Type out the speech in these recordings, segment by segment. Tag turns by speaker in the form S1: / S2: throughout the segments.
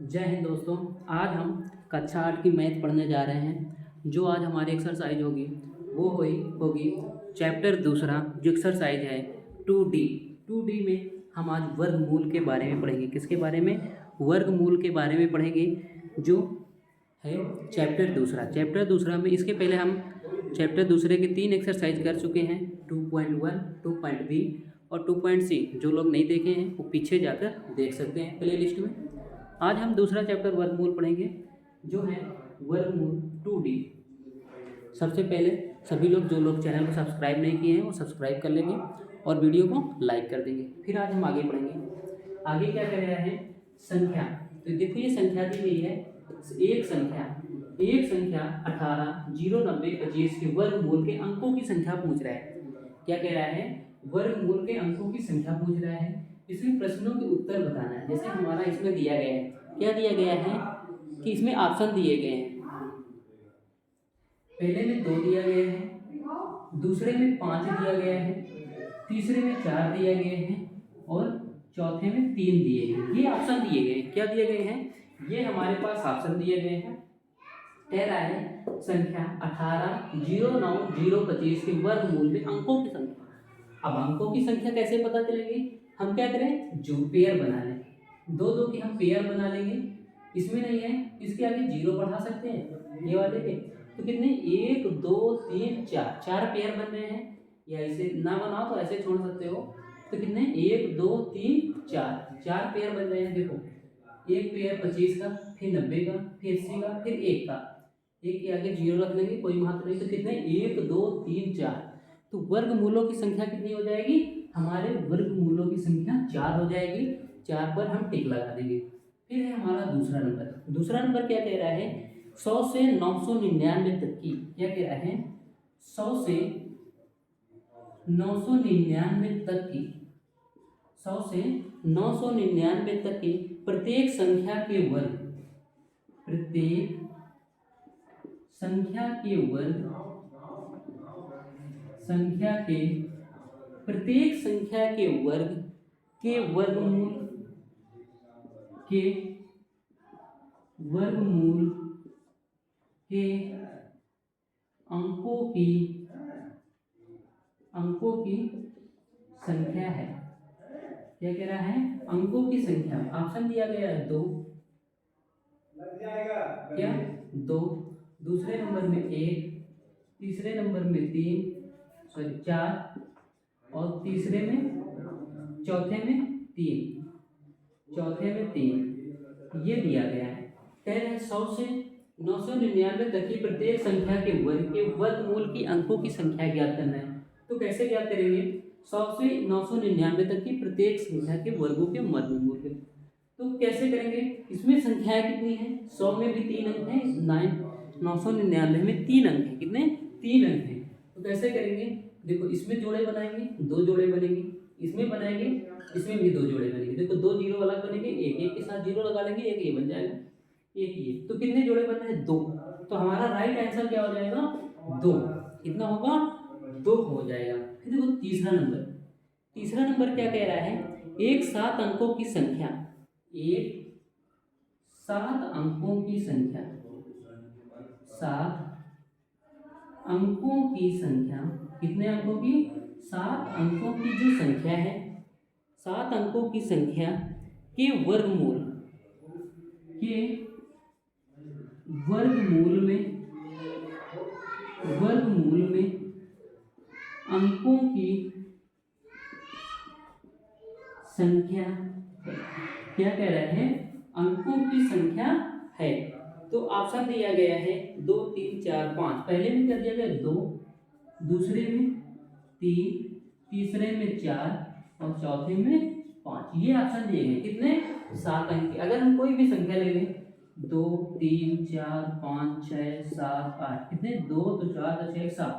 S1: जय हिंद दोस्तों। आज हम कक्षा 8 की मैथ पढ़ने जा रहे हैं। जो आज हमारी एक्सरसाइज होगी वो होगी चैप्टर दूसरा, जो एक्सरसाइज है 2D। 2D में हम आज वर्गमूल के बारे में पढ़ेंगे। किसके बारे में? वर्गमूल के बारे में पढ़ेंगे, जो है चैप्टर दूसरा में। इसके पहले हम चैप्टर दूसरे के 3 एक्सरसाइज कर चुके हैं, 2.1, 2.B और 2.C। जो लोग नहीं देखे हैं वो पीछे जाकर देख सकते हैं प्ले लिस्ट में। आज हम दूसरा चैप्टर वर्गमूल पढ़ेंगे, जो है वर्गमूल 2D। सबसे पहले सभी लोग, जो लोग चैनल को सब्सक्राइब नहीं किए हैं वो सब्सक्राइब कर लेंगे और वीडियो को लाइक कर देंगे। फिर आज हम आगे पढ़ेंगे। आगे क्या कर रहा है? संख्या। तो देखो ये संख्या दी गई है, एक संख्या 18, 0, 90, 25 के वर्गमूल के अंकों की संख्या पूछ रहा है। क्या कह रहा है? वर्गमूल के अंकों की संख्या पूछ रहा है। इसमें प्रश्नों के उत्तर बताना है। जैसे हमारा इसमें दिया गया है, क्या दिया गया है कि इसमें ऑप्शन दिए गए हैं। पहले में 2 दिया गया है, दूसरे में 5 दिया गया है, तीसरे में 4 दिया गया है और चौथे में 3 दिए गए। ये ऑप्शन दिए गए। क्या दिए गए हैं? ये हमारे पास ऑप्शन दिए गए हैं। कह रहा है संख्या 18, 0, 9, 0, 25 के वर्गमूल में अंकों की संख्या। अब अंकों की संख्या कैसे पता चलेगी? हम क्या करें? जो पेयर बना लें, दो दो की हम पेयर बना लेंगे। इसमें नहीं है, इसके आगे 0 बढ़ा सकते हैं, ये वाले के। तो कितने? 1, 2, 3, 4 पेयर बन रहे हैं। या इसे ना बनाओ तो ऐसे छोड़ सकते हो। तो कितने? 1, 2, 3, 4 पेयर बन रहे हैं। देखो, एक पेयर 25 का, फिर 90 का, फिर 80 का, फिर 1 का। एक के आगे 0 रख लेंगे, कोई महत्व नहीं। तो कितने? 1, 2, 3, 4। तो वर्गमूलों की संख्या कितनी हो जाएगी? हमारे वर्गमूलों की संख्या 4 हो जाएगी। 4 पर हम टिक लगा देंगे। फिर है हमारा दूसरा नंबर क्या कह रहा है? 100 से 999 तक की। क्या कह रहा है? 100 से 999 तक की, 100 से 999 तक की प्रत्येक संख्या के वर्ग, प्रत्येक संख्या के वर्ग, प्रत्येक संख्या के वर्ग के वर्गमूल के अंकों की संख्या है। क्या कह रहा है? अंकों की संख्या। ऑप्शन दिया गया है 2, क्या 2, दूसरे नंबर में 1, तीसरे नंबर में 4 और चौथे में 3। ये दिया गया है। कह रहे हैं 100 से 999 तक की प्रत्येक संख्या के वर्गमूल की अंकों की संख्या ज्ञात करना है। तो कैसे ज्ञात करेंगे? 100 से 999 तक की प्रत्येक संख्या के वर्गों के वर्गमूल के। तो कैसे करेंगे? इसमें संख्याएं कितनी है? 100 में भी 3 अंक है, 999 में 3 अंक है। कितने? 3 अंक है। तो कैसे करेंगे? देखो, इसमें जोड़े बनाएंगे, 2 जोड़े बनेंगे, इसमें बनाएंगे, इसमें भी 2 जोड़े बनेंगे। देखो, 2 जीरो अलग बनेंगे, एक के साथ 0 लगा लेंगे, एक ये बन जाएगा, एक ये। तो कितने जोड़े बन रहे हैं? 2। तो हमारा राइट आंसर क्या हो जाएगा? 2। कितना होगा? 2 हो जाएगा। फिर देखो तीसरा नंबर क्या कह रहा है? एक 7 अंकों की संख्या, एक 7 अंकों की संख्या, 7 अंकों की संख्या। कितने अंकों की? 7 अंकों की जो संख्या है, 7 अंकों की संख्या के वर्गमूल में अंकों की संख्या है। क्या कह रहा है? अंकों की संख्या है। तो ऑप्शन दिया गया है 2, 3, 4, 5। पहले में क्या दिया गया? 2, दूसरे में 3, तीसरे में 4 और चौथे में 5। ये ऑप्शन दिए गए। कितने? 7 अंक के। अगर हम कोई भी संख्या ले लें, 2, 3, 4, 5, 6, 7, 8। कितने? 2, तो 4, तो 6, 7।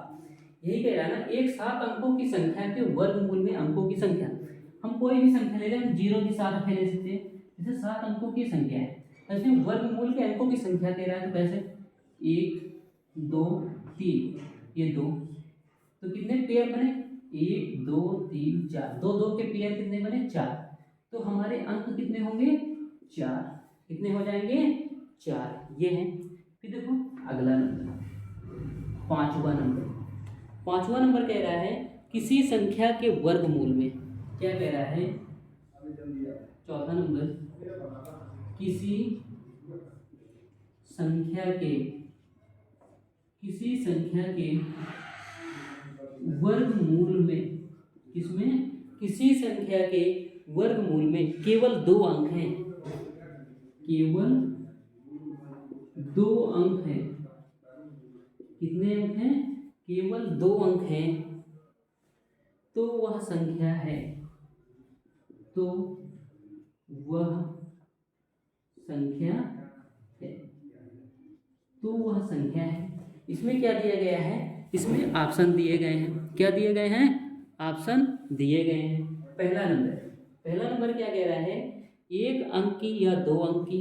S1: यही कह रहा है ना, एक 7 अंकों की संख्या के वर्गमूल में अंकों की संख्या। हम कोई भी संख्या ले लें, हम 0 के साथ रखे ले सकते हैं। जैसे 7 अंकों की संख्या है, ऐसे वर्गमूल के अंकों की संख्या कह रहा है। तो कैसे? 1, 2, 3, ये 2। तो कितने पेयर बने? 1, 2, 3, 4। 2 2 के पेयर कितने बने? 4। तो हमारे अंक कितने होंगे? 4। कितने हो जाएंगे, 4, ये है। फिर देखो अगला नंबर, पांचवा नंबर कह रहा है किसी संख्या के वर्गमूल में, क्या कह रहा है, चौथा नंबर, किसी संख्या के वर्गमूल में, किसमें, किसी संख्या के वर्गमूल में केवल 2 अंक हैं, केवल 2 अंक हैं। कितने अंक हैं, केवल 2 अंक हैं, तो वह संख्या है, तो वह संख्या है, तो वह संख्या है। इसमें क्या दिया गया है, इसमें ऑप्शन दिए गए हैं, क्या दिए गए हैं, ऑप्शन दिए गए हैं। पहला नंबर क्या कह रहा है, 1 अंक की या 2 अंक की,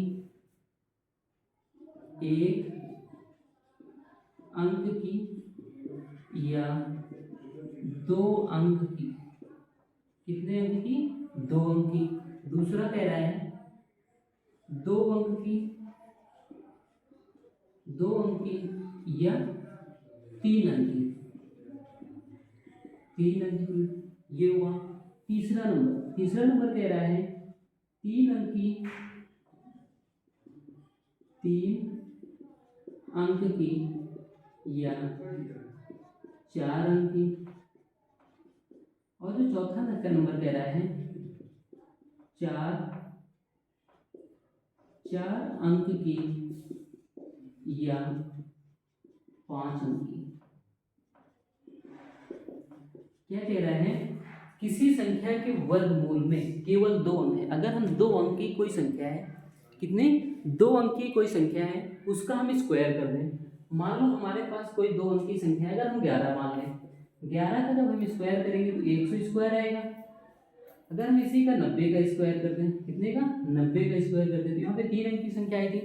S1: 1 अंक की या 2 अंक की, कितने अंक की, 2 अंक की। दूसरा कह रहा है 2 अंक की, 2 अंक की या 3 अंक की, 3 अंक की, ये हुआ। तीसरा नंबर कह रहा है 3 अंक की, 3 अंक की या 4 अंक की। और जो चौथा नंबर कह रहा है 4 अंक की या 5 अंक की। क्या कह रहा है, किसी संख्या के वर्गमूल में केवल 2 अंक है। अगर हम 2 अंक की कोई संख्या है, कितने, 2 अंक की कोई संख्या है, उसका हम स्क्वायर कर दें। मान लो हमारे पास कोई 2 अंक की संख्या है, अगर हम 11 मान लें, 11 का जब हम स्क्वायर करेंगे तो 100 स्क्वायर आएगा। अगर हम इसी का 90 का स्क्वायर करते हैं, कितने का, 90 का स्क्वायर करते हैं, तो यहाँ पे 3 अंक की संख्या आएगी।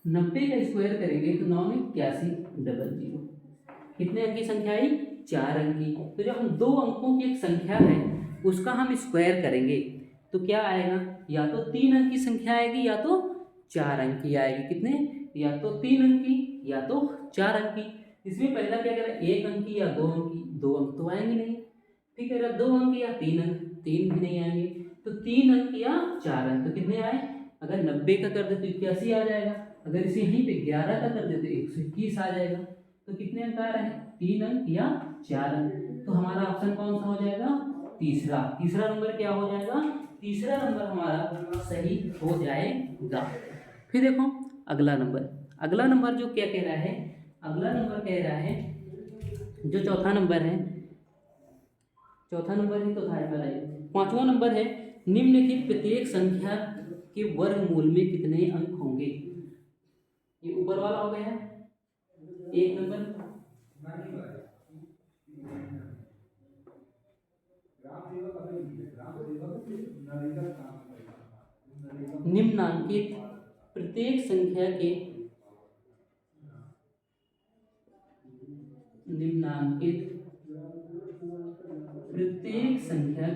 S1: 90 का स्क्वायर करेंगे तो 9 में 8100, कितने अंक की संख्या आई, 4 अंक की। तो जब हम 2 अंकों की एक संख्या है उसका हम स्क्वायर करेंगे तो क्या आएगा, या तो 3 अंक की संख्या आएगी या तो 4 अंक की आएगी। कितने, या तो 3 अंक की या तो 4 अंक की। इसमें पहला क्या करें, 1 अंक की या 2 अंक की, 2 अंक तो आएंगे नहीं। ठीक है, 2 अंक या 3 अंक, 3 भी नहीं आएंगे। तो 3 अंक या 4 अंक, तो कितने आए, अगर 90 का कर दे तो 81 आ जाएगा। अगर इसे यहीं पे 11 का कर दे तो 121 आ जाएगा। तो कितने अंक आ रहे हैं, 3 अंक या 4 अंक। तो हमारा ऑप्शन कौन सा हो जाएगा, तीसरा नंबर क्या हो जाएगा, तीसरा नंबर हमारा सही हो जाएगा। फिर देखो अगला नंबर जो क्या कह रहा है, अगला नंबर कह रहा है, जो चौथा नंबर है, चौथा नंबर ही तो था पहला, 5वां नंबर है, निम्नलिखित प्रत्येक संख्या के वर्गमूल में कितने अंक होंगे। ये ऊपर वाला हो गया है 1 नंबर। निम्नांकित प्रत्येक संख्या के प्रत्येक संख्या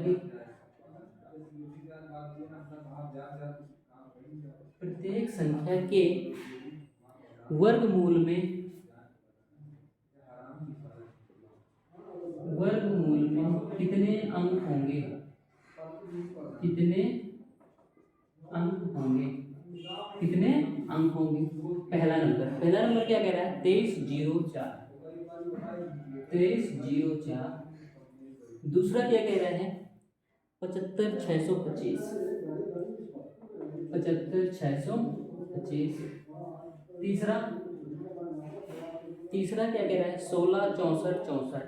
S1: के वर्गमूल में कितने अंक होंगे, पहला नंबर क्या कह रहा है, 2304। दूसरा क्या कह रहा है, 75625। तीसरा क्या कह रहा है, 1664।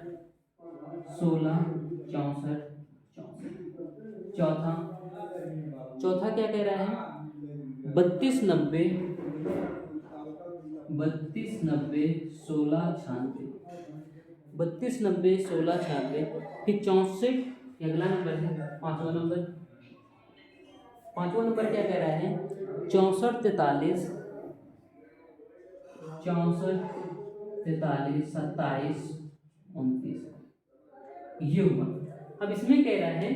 S1: चौथा क्या कह रहा है, 3290 1696। फिर 64, अगला नंबर है 5वां नंबर क्या कह रहा है, 64 43 27 29, ये हुआ। अब इसमें कह रहा है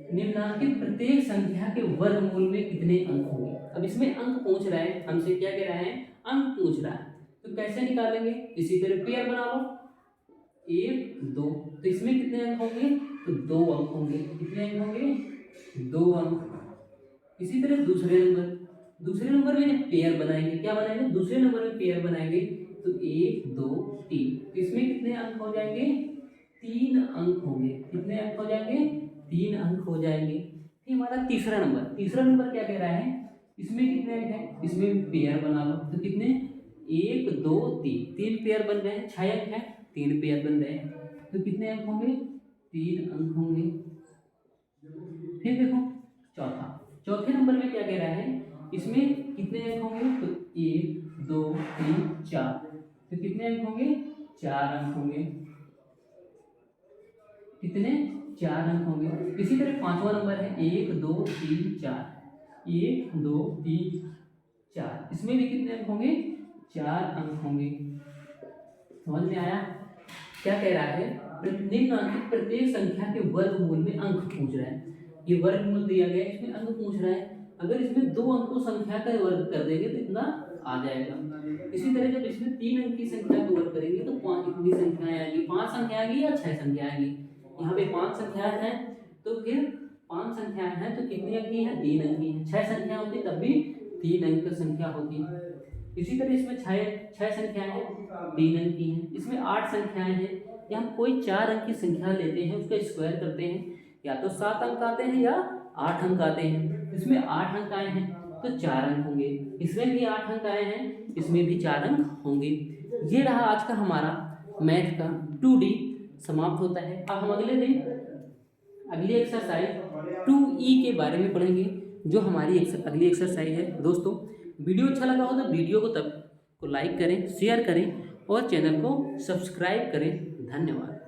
S1: निम्नलिखित प्रत्येक संख्या के वर्गमूल में कितने अंक होंगे। अब इसमें अंक पूछ रहा है हमसे, क्या कह रहा है, अंक पूछ रहा है। तो कैसे निकालेंगे, इसी तरह पेयर बना लो, 1 2, तो इसमें कितने अंक होंगे, तो 2 अंक होंगे। कितने अंक होंगे, 2 अंक। इसी तरह दूसरे नंबर में जब पेयर बनाएंगे, क्या बनाएंगे, दूसरे नंबर में पेयर बनाएंगे, तो 1 2 3, तो इसमें कितने अंक हो जाएंगे, 3 अंक होंगे। कितने अंक हो जाएंगे, 3 अंक हो जाएंगे। फिर हमारा तीसरा नंबर क्या कह रहा है, इसमें कितने अंक है, इसमें पेयर बना लो, तो कितने, 1 2 3, 3 पेयर बन गए, 6 अंक है, 3 पेयर बन गए, तो कितने अंक होंगे, 3 अंक होंगे। फिर देखो चौथे नंबर में क्या कह रहा है, इसमें कितने अंक होंगे, तो 1 2 3 4, तो कितने अंक होंगे, 4 अंक होंगे। कितने, 4 अंक होंगे। इसी तरह पांचवा नंबर है 1 2 3 4, 1 2 3 4, इसमें भी कितने अंक होंगे, 4 अंक होंगे। समझ में आया, क्या कह रहा है, निम्नलिखित प्रत्येक संख्या के वर्गमूल में अंक पूछ रहा है। ये वर्गमूल दिया गया है, इसमें अंक पूछ रहा है। अगर इसमें 2 अंक को संख्या का वर्ग कर देंगे तो इतना आ जाएगा। इसी तरह जब इसमें 3 अंक की संख्या को वर्ग करेंगे तो 5 कितनी संख्याएं आएगी, 5 संख्या आएगी या 6 संख्या आएगी। यहाँ पे 5 संख्याएं हैं, तो फिर 5 संख्याएं हैं तो कितनी अंक की है, 3 अंक की है। 6 संख्या होती तब भी 3 अंक की संख्या होती। इसी तरह इसमें 6 संख्याएं हैं, 3 अंक की हैं। इसमें 8 संख्याएं हैं, या हम कोई 4 अंक की संख्या लेते हैं, उसका स्क्वायर करते हैं, या तो 7 अंक आते हैं या 8 अंक आते हैं। इसमें 8 अंक आए हैं तो 4 अंक होंगे, इसमें भी 8 अंक आए हैं, इसमें भी 4 अंक होंगे। ये रहा आज का हमारा मैथ का 2D समाप्त होता है। अब हम अगले दिन अगली एक्सरसाइज 2E के बारे में पढ़ेंगे, जो हमारी अगली एक्सरसाइज है। दोस्तों वीडियो अच्छा लगा हो तो वीडियो को लाइक करें, शेयर करें और चैनल को सब्सक्राइब करें। धन्यवाद।